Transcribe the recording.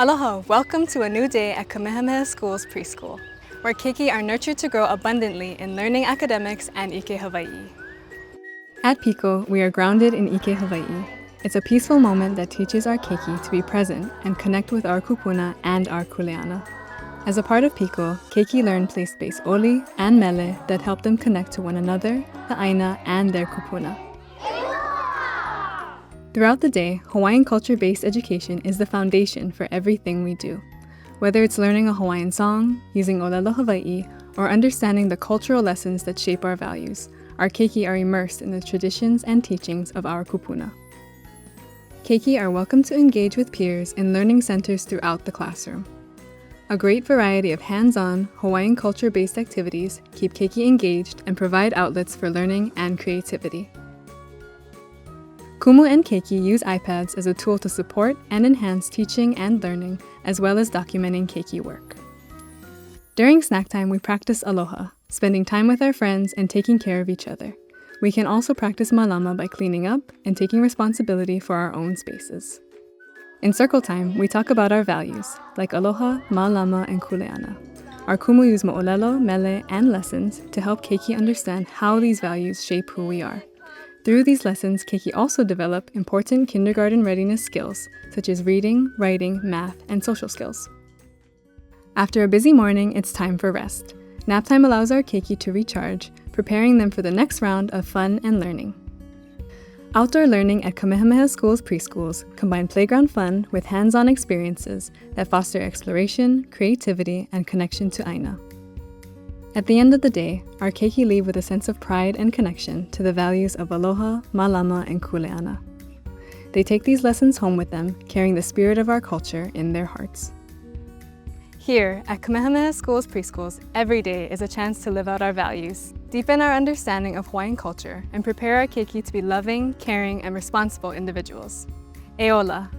Aloha, welcome to a new day at Kamehameha Schools Preschool, where keiki are nurtured to grow abundantly in learning academics and ʻike Hawaii. At Pico, we are grounded in ʻike Hawaii. It's a peaceful moment that teaches our keiki to be present and connect with our kupuna and our kuleana. As a part of Pico, keiki learn place-based oli and mele that help them connect to one another, the ʻaina, and their kupuna. Throughout the day, Hawaiian Culture-Based Education is the foundation for everything we do. Whether it's learning a Hawaiian song, using ʻŌiwi Hawaii, or understanding the cultural lessons that shape our values, our keiki are immersed in the traditions and teachings of our kupuna. Keiki are welcome to engage with peers in learning centers throughout the classroom. A great variety of hands-on, Hawaiian culture-based activities keep keiki engaged and provide outlets for learning and creativity. Kumu and keiki use iPads as a tool to support and enhance teaching and learning, as well as documenting keiki work. During snack time, we practice aloha, spending time with our friends and taking care of each other. We can also practice malama by cleaning up and taking responsibility for our own spaces. In circle time, we talk about our values, like aloha, malama, and kuleana. Our kumu use moʻolelo, mele, and lessons to help keiki understand how these values shape who we are. Through these lessons, keiki also develop important kindergarten readiness skills, such as reading, writing, math, and social skills. After a busy morning, it's time for rest. Nap time allows our keiki to recharge, preparing them for the next round of fun and learning. Outdoor learning at Kamehameha Schools Preschools combine playground fun with hands-on experiences that foster exploration, creativity, and connection to ʻaina. At the end of the day, our keiki leave with a sense of pride and connection to the values of aloha, malama, and kuleana. They take these lessons home with them, carrying the spirit of our culture in their hearts. Here at Kamehameha Schools Preschools, every day is a chance to live out our values, deepen our understanding of Hawaiian culture, and prepare our keiki to be loving, caring, and responsible individuals. E ola.